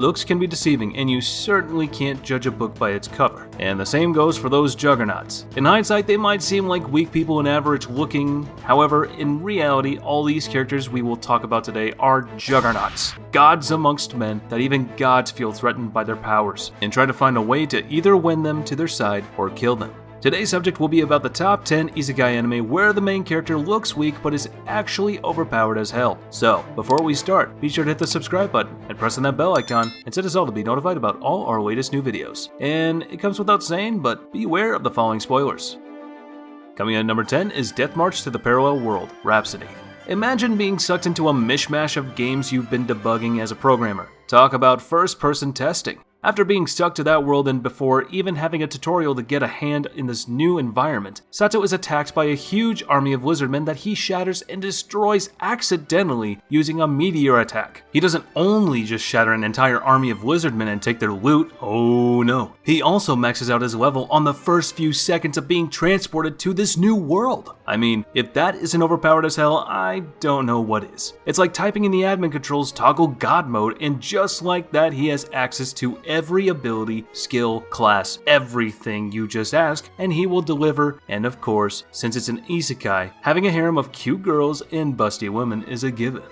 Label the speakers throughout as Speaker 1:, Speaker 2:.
Speaker 1: Looks can be deceiving, and you certainly can't judge a book by its cover. And the same goes for those juggernauts. In hindsight, they might seem like weak people and average looking. However, in reality, all these characters we will talk about today are juggernauts. Gods amongst men that even gods feel threatened by their powers, and try to find a way to either win them to their side or kill them. Today's subject will be about the top 10 Isekai anime where the main character looks weak but is actually overpowered as hell. So, before we start, be sure to hit the subscribe button and press on that bell icon and set us all to be notified about all our latest new videos. And it comes without saying, but beware of the following spoilers. Coming in at number 10 is Death March to the Parallel World, Rhapsody. Imagine being sucked into a mishmash of games you've been debugging as a programmer. Talk about first-person testing. After being stuck to that world and before even having a tutorial to get a hand in this new environment, Sato is attacked by a huge army of lizardmen that he shatters and destroys accidentally using a meteor attack. He doesn't only just shatter an entire army of lizardmen and take their loot, oh no. He also maxes out his level on the first few seconds of being transported to this new world. I mean, if that isn't overpowered as hell, I don't know what is. It's like typing in the admin controls toggle God mode, and just like that he has access to every ability, skill, class, everything you just ask, and he will deliver. And of course, since it's an isekai, having a harem of cute girls and busty women is a given.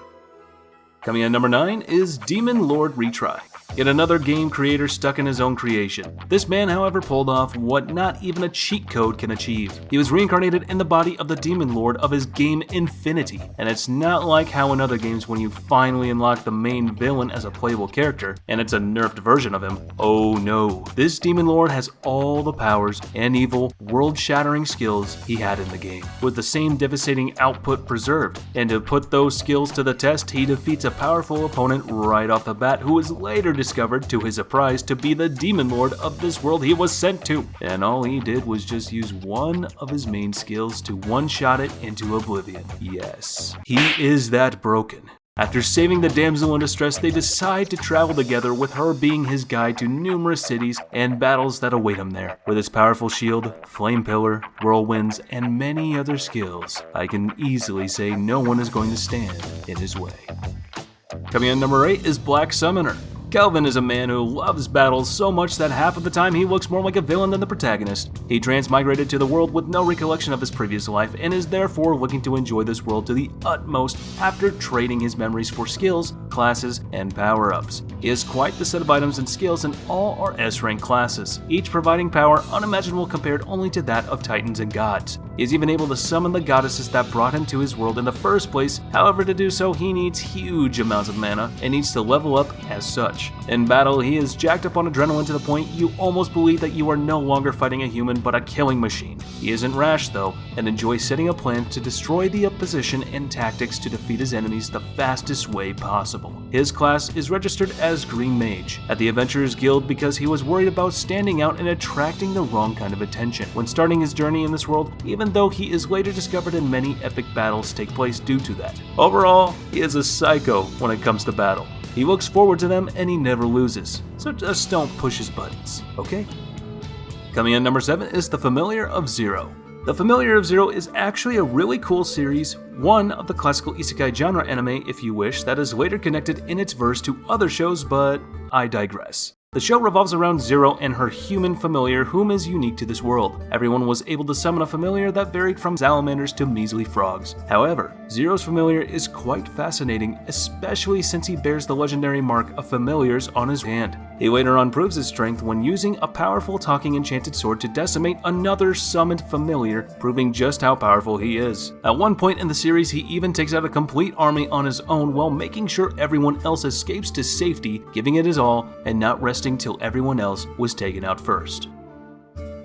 Speaker 1: Coming in at number 9 is Demon Lord Retry. Yet another game creator stuck in his own creation. This man, however, pulled off what not even a cheat code can achieve. He was reincarnated in the body of the Demon Lord of his game Infinity, and it's not like how in other games when you finally unlock the main villain as a playable character, and it's a nerfed version of him. Oh no, this Demon Lord has all the powers and evil, world-shattering skills he had in the game, with the same devastating output preserved. And to put those skills to the test, he defeats a powerful opponent right off the bat who is later discovered to his surprise to be the Demon Lord of this world he was sent to. And all he did was just use one of his main skills to one-shot it into oblivion. Yes, he is that broken. After saving the damsel in distress, they decide to travel together, with her being his guide to numerous cities and battles that await him there. With his powerful shield, flame pillar, whirlwinds, and many other skills, I can easily say no one is going to stand in his way. Coming in at number 8 is Black Summoner. Kelvin is a man who loves battles so much that half of the time he looks more like a villain than the protagonist. He transmigrated to the world with no recollection of his previous life and is therefore looking to enjoy this world to the utmost after trading his memories for skills, classes, and power-ups. He has quite the set of items and skills in all are S-rank classes, each providing power unimaginable compared only to that of titans and gods. He is even able to summon the goddesses that brought him to his world in the first place. However, to do so, he needs huge amounts of mana and needs to level up as such. In battle, he is jacked up on adrenaline to the point you almost believe that you are no longer fighting a human but a killing machine. He isn't rash though, and enjoys setting a plan to destroy the opposition and tactics to defeat his enemies the fastest way possible. His class is registered as Green Mage at the Adventurers Guild because he was worried about standing out and attracting the wrong kind of attention when starting his journey in this world, even though he is later discovered and many epic battles take place due to that. Overall, he is a psycho when it comes to battle. He looks forward to them and he never loses, so just don't push his buttons, okay? Coming in number 7 is The Familiar of Zero. The Familiar of Zero is actually a really cool series, one of the classical isekai genre anime if you wish, that is later connected in its verse to other shows, but I digress. The show revolves around Zero and her human familiar, whom is unique to this world. Everyone was able to summon a familiar that varied from salamanders to measly frogs. However, Zero's familiar is quite fascinating, especially since he bears the legendary mark of familiars on his hand. He later on proves his strength when using a powerful talking enchanted sword to decimate another summoned familiar, proving just how powerful he is. At one point in the series, he even takes out a complete army on his own while making sure everyone else escapes to safety, giving it his all and not resting till everyone else was taken out first.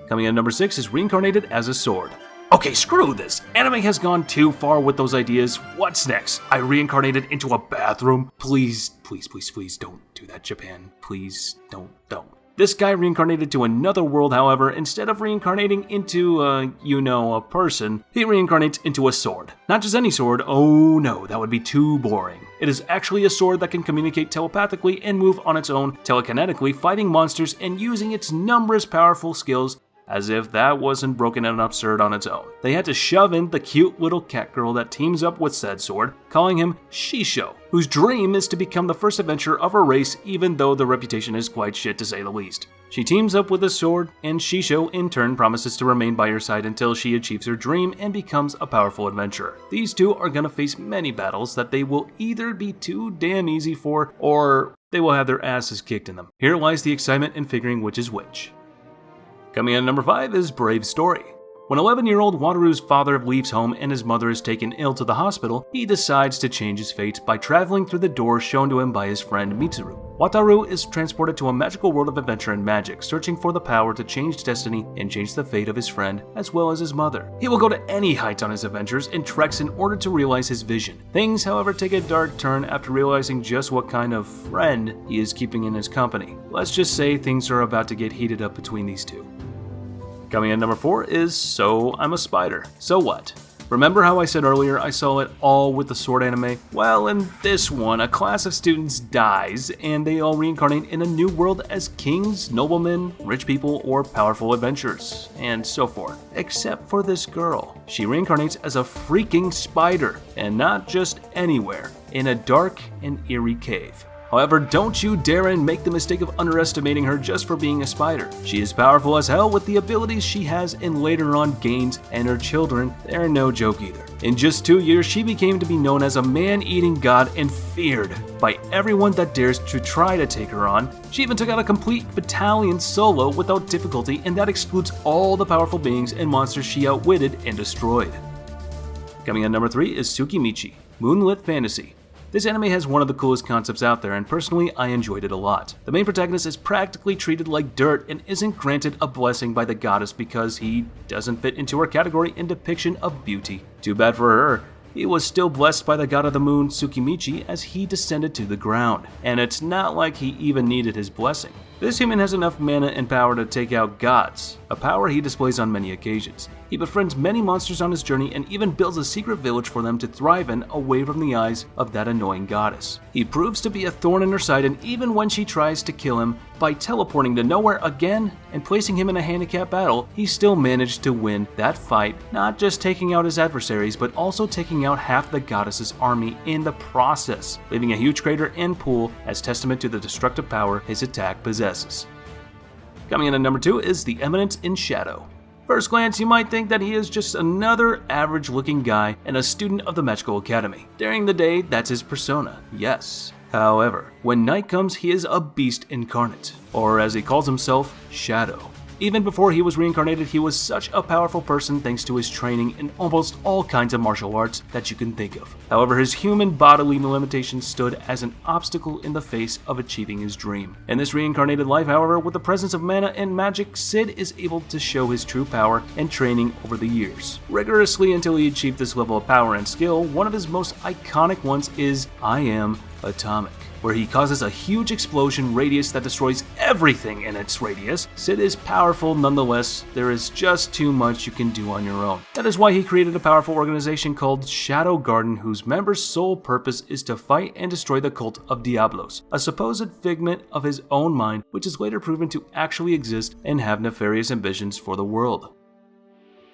Speaker 1: Coming in at number 6 is Reincarnated as a Sword. Okay, screw this. Anime has gone too far with those ideas. What's next? I reincarnated into a bathroom? Please, please, please, please don't do that, Japan. Please, don't. This guy reincarnated to another world, however, instead of reincarnating into, a person, he reincarnates into a sword. Not just any sword, oh no, that would be too boring. It is actually a sword that can communicate telepathically and move on its own telekinetically, fighting monsters and using its numerous powerful skills as if that wasn't broken and absurd on its own. They had to shove in the cute little cat girl that teams up with said sword, calling him Shisho, whose dream is to become the first adventurer of her race, even though the reputation is quite shit to say the least. She teams up with the sword, and Shisho in turn promises to remain by her side until she achieves her dream and becomes a powerful adventurer. These two are gonna face many battles that they will either be too damn easy for, or they will have their asses kicked in them. Here lies the excitement in figuring which is which. Coming in at number 5 is Brave Story. When 11-year-old Wataru's father leaves home and his mother is taken ill to the hospital, he decides to change his fate by traveling through the door shown to him by his friend Mitsuru. Wataru is transported to a magical world of adventure and magic, searching for the power to change destiny and change the fate of his friend as well as his mother. He will go to any heights on his adventures and treks in order to realize his vision. Things, however, take a dark turn after realizing just what kind of friend he is keeping in his company. Let's just say things are about to get heated up between these two. Coming in at number 4 is So I'm a Spider. So what? Remember how I said earlier I saw it all with the sword anime? Well, in this one, a class of students dies and they all reincarnate in a new world as kings, noblemen, rich people, or powerful adventurers, and so forth. Except for this girl. She reincarnates as a freaking spider, and not just anywhere, in a dark and eerie cave. However, don't you dare make the mistake of underestimating her just for being a spider. She is powerful as hell with the abilities she has and later on gains, and her children, they're no joke either. In just 2 years, she became to be known as a man-eating god and feared by everyone that dares to try to take her on. She even took out a complete battalion solo without difficulty, and that excludes all the powerful beings and monsters she outwitted and destroyed. Coming in at number 3 is Tsukimichi, Moonlit Fantasy. This anime has one of the coolest concepts out there, and personally I enjoyed it a lot. The main protagonist is practically treated like dirt and isn't granted a blessing by the goddess because he doesn't fit into her category in depiction of beauty. Too bad for her. He was still blessed by the god of the moon, Tsukimichi, as he descended to the ground, and it's not like he even needed his blessing. This human has enough mana and power to take out gods, a power he displays on many occasions. He befriends many monsters on his journey and even builds a secret village for them to thrive in away from the eyes of that annoying goddess. He proves to be a thorn in her side, and even when she tries to kill him by teleporting to nowhere again and placing him in a handicap battle, he still managed to win that fight, not just taking out his adversaries, but also taking out half the goddess's army in the process, leaving a huge crater and pool as testament to the destructive power his attack possesses. Coming in at number 2 is The Eminence in Shadow. First glance, you might think that he is just another average-looking guy and a student of the Magical Academy. During the day, that's his persona, yes. However, when night comes, he is a beast incarnate, or as he calls himself, Shadow. Even before he was reincarnated, he was such a powerful person thanks to his training in almost all kinds of martial arts that you can think of. However, his human bodily limitations stood as an obstacle in the face of achieving his dream. In this reincarnated life, however, with the presence of mana and magic, Sid is able to show his true power and training over the years. Rigorously until he achieved this level of power and skill, one of his most iconic ones is I Am Atomic, where he causes a huge explosion radius that destroys everything in its radius. Sid is powerful nonetheless, there is just too much you can do on your own. That is why he created a powerful organization called Shadow Garden, whose members' sole purpose is to fight and destroy the cult of Diablos, a supposed figment of his own mind, which is later proven to actually exist and have nefarious ambitions for the world.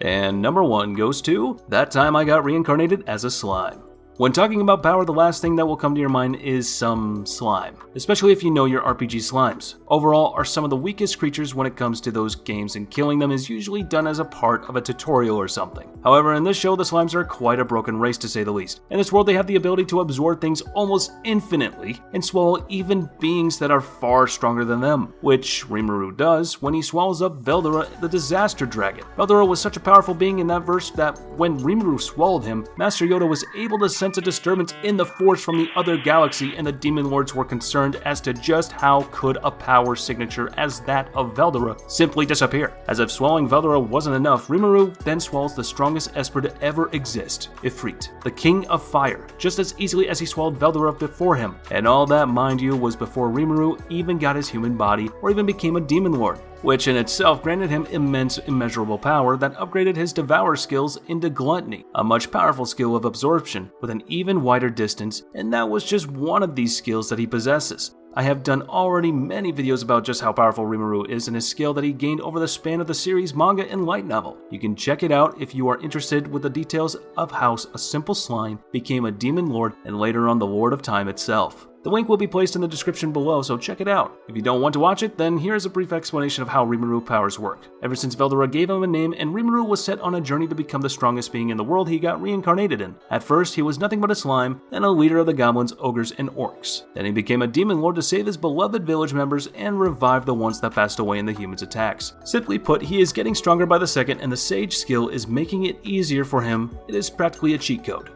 Speaker 1: And number 1 goes to That Time I Got Reincarnated as a Slime. When talking about power, the last thing that will come to your mind is some slime, especially if you know your RPG slimes. Overall, are some of the weakest creatures when it comes to those games, and killing them is usually done as a part of a tutorial or something. However, in this show, the slimes are quite a broken race to say the least. In this world, they have the ability to absorb things almost infinitely and swallow even beings that are far stronger than them, which Rimuru does when he swallows up Veldora, the Disaster Dragon. Veldora was such a powerful being in that verse that when Rimuru swallowed him, Master Yoda was able to sense a disturbance in the force from the other galaxy, and the demon lords were concerned as to just how could a power signature as that of Veldora simply disappear. As if swallowing Veldora wasn't enough, Rimuru then swallows the strongest Esper to ever exist, Ifrit, the King of Fire, just as easily as he swallowed Veldora before him. And all that, mind you, was before Rimuru even got his human body or even became a demon lord, which in itself granted him immense immeasurable power that upgraded his Devour skills into Gluttony, a much powerful skill of absorption with an even wider distance, and that was just one of these skills that he possesses. I have done already many videos about just how powerful Rimuru is and his skill that he gained over the span of the series, manga, and light novel. You can check it out if you are interested with the details of how a simple slime became a demon lord and later on the Lord of Time itself. The link will be placed in the description below, so check it out. If you don't want to watch it, then here's a brief explanation of how Rimuru powers work. Ever since Veldora gave him a name and Rimuru was set on a journey to become the strongest being in the world he got reincarnated in. At first, he was nothing but a slime, then a leader of the goblins, ogres, and orcs. Then he became a demon lord to save his beloved village members and revive the ones that passed away in the humans' attacks. Simply put, he is getting stronger by the second, and the Sage skill is making it easier for him. It is practically a cheat code.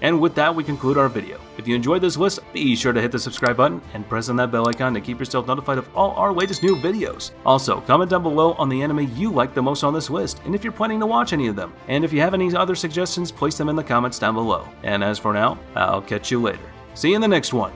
Speaker 1: And with that, we conclude our video. If you enjoyed this list, be sure to hit the subscribe button and press on that bell icon to keep yourself notified of all our latest new videos. Also, comment down below on the anime you like the most on this list, and if you're planning to watch any of them. And if you have any other suggestions, place them in the comments down below. And as for now, I'll catch you later. See you in the next one.